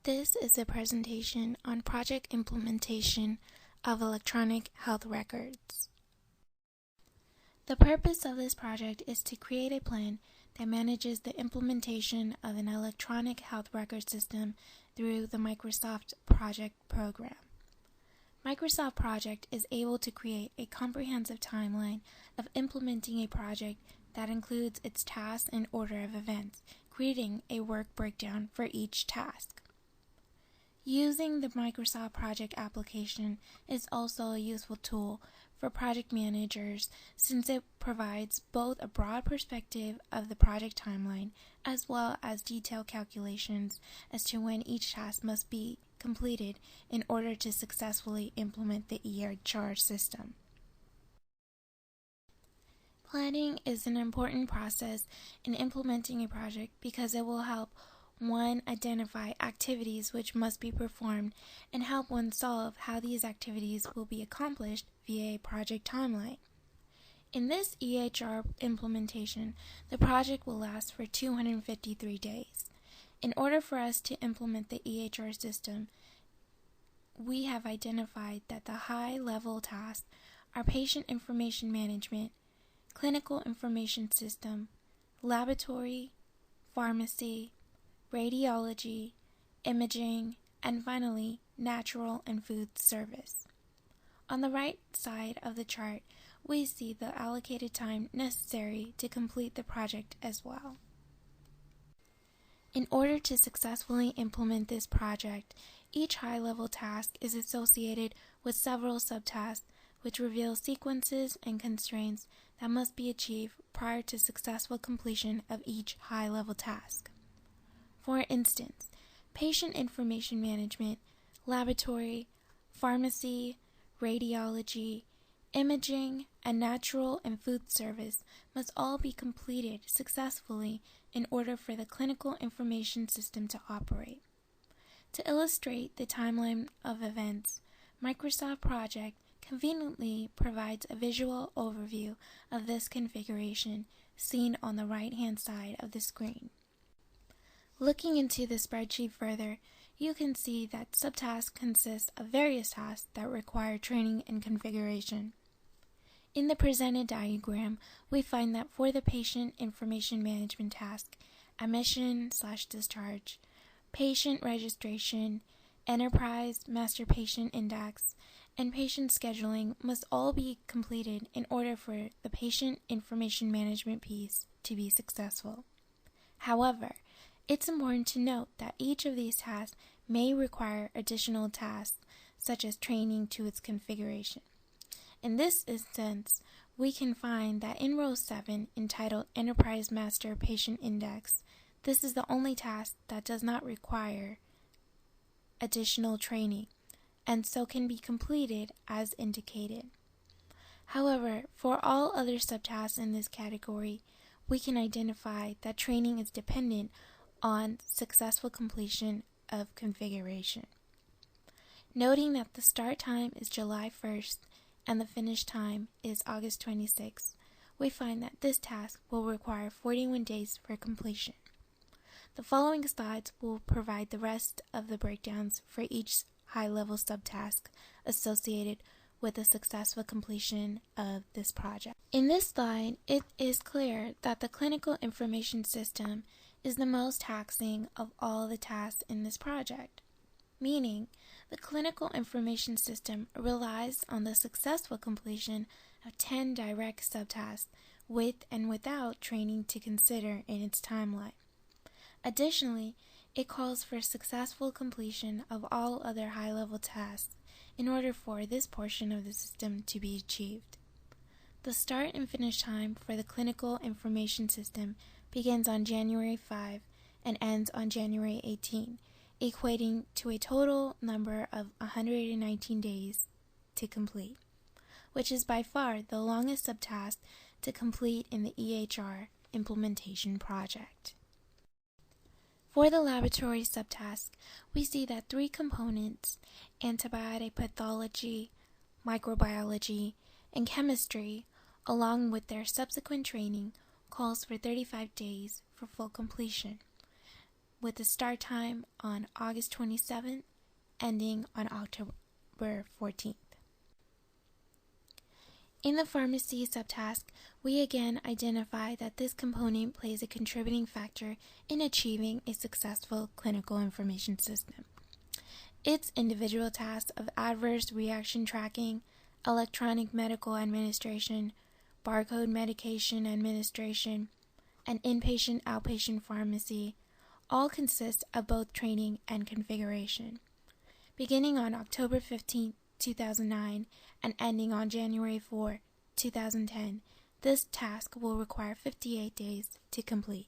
This is a presentation on project implementation of electronic health records. The purpose of this project is to create a plan that manages the implementation of an electronic health record system through the Microsoft Project program. Microsoft Project is able to create a comprehensive timeline of implementing a project that includes its tasks and order of events, creating a work breakdown for each task. Using the Microsoft Project application is also a useful tool for project managers since it provides both a broad perspective of the project timeline as well as detailed calculations as to when each task must be completed in order to successfully implement the EHR system. Planning is an important process in implementing a project because it will help one identify activities which must be performed and help one solve how these activities will be accomplished via a project timeline. In this EHR implementation, the project will last for 253 days. In order for us to implement the EHR system, we have identified that the high-level tasks are patient information management, clinical information system, laboratory, pharmacy, radiology, imaging, and finally, natural and food service. On the right side of the chart, we see the allocated time necessary to complete the project as well. In order to successfully implement this project, each high-level task is associated with several subtasks which reveal sequences and constraints that must be achieved prior to successful completion of each high-level task. For instance, patient information management, laboratory, pharmacy, radiology, imaging, and natural and food service must all be completed successfully in order for the clinical information system to operate. To illustrate the timeline of events, Microsoft Project conveniently provides a visual overview of this configuration seen on the right-hand side of the screen. Looking into the spreadsheet further, you can see that subtasks consist of various tasks that require training and configuration. In the presented diagram, we find that for the patient information management task, admission/discharge, patient registration, enterprise master patient index, and patient scheduling must all be completed in order for the patient information management piece to be successful. However, it's important to note that each of these tasks may require additional tasks, such as training to its configuration. In this instance, we can find that in row 7, entitled Enterprise Master Patient Index, this is the only task that does not require additional training, and so can be completed as indicated. However, for all other subtasks in this category, we can identify that training is dependent on successful completion of configuration. Noting that the start time is July 1st and the finish time is August 26th, we find that this task will require 41 days for completion. The following slides will provide the rest of the breakdowns for each high-level subtask associated with the successful completion of this project. In this slide, it is clear that the clinical information system is the most taxing of all the tasks in this project, meaning the clinical information system relies on the successful completion of 10 direct subtasks with and without training to consider in its timeline. Additionally, it calls for successful completion of all other high-level tasks in order for this portion of the system to be achieved. The start and finish time for the clinical information system begins on January 5 and ends on January 18, equating to a total number of 119 days to complete, which is by far the longest subtask to complete in the EHR implementation project. For the laboratory subtask, we see that 3 components, antibiotic pathology, microbiology, and chemistry, along with their subsequent training, calls for 35 days for full completion. with the start time on August 27th, ending on October 14th. In the pharmacy subtask, we again identify that this component plays a contributing factor in achieving a successful clinical information system. Its individual tasks of adverse reaction tracking, electronic medical administration, barcode medication administration, and inpatient-outpatient pharmacy all consist of both training and configuration. Beginning on October 15, 2009, and ending on January 4, 2010, this task will require 58 days to complete.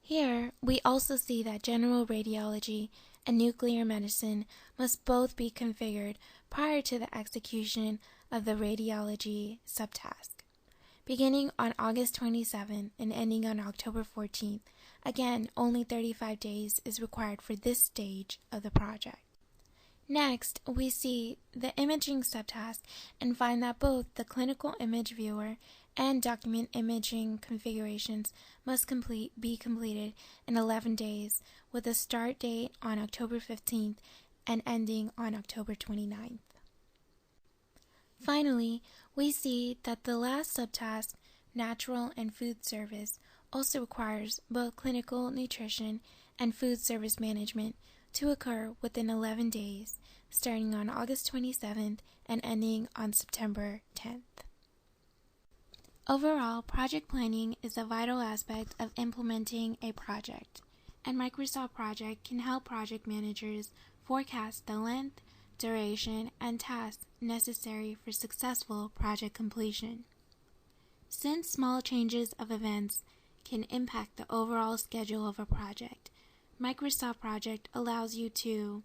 Here, we also see that general radiology and nuclear medicine must both be configured prior to the execution of the radiology subtask. Beginning on August 27th and ending on October 14th, again, only 35 days is required for this stage of the project. Next, we see the imaging subtask and find that both the clinical image viewer and document imaging configurations must be completed in 11 days, with a start date on October 15th and ending on October 29th. Finally, we see that the last subtask, natural and food service, also requires both clinical nutrition and food service management to occur within 11 days, starting on August 27th and ending on September 10th. Overall, project planning is a vital aspect of implementing a project, and Microsoft Project can help project managers forecast the length, duration, and tasks necessary for successful project completion. Since small changes of events can impact the overall schedule of a project, Microsoft Project allows you to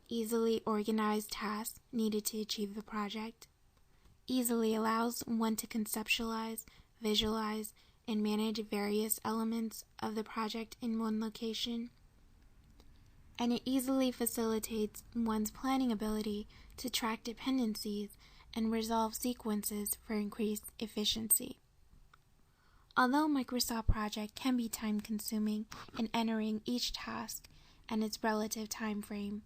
easily organize tasks needed to achieve the project, easily allows one to conceptualize, visualize, and manage various elements of the project in one location, and it easily facilitates one's planning ability to track dependencies and resolve sequences for increased efficiency. Although Microsoft Project can be time-consuming in entering each task and its relative time frame,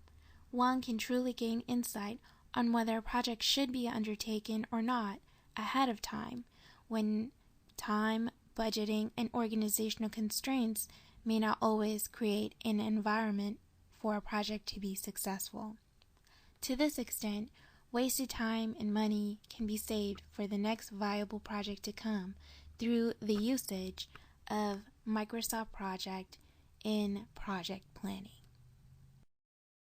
one can truly gain insight on whether a project should be undertaken or not ahead of time, when time, budgeting, and organizational constraints may not always create an environment for a project to be successful. To this extent, wasted time and money can be saved for the next viable project to come through the usage of Microsoft Project in project planning.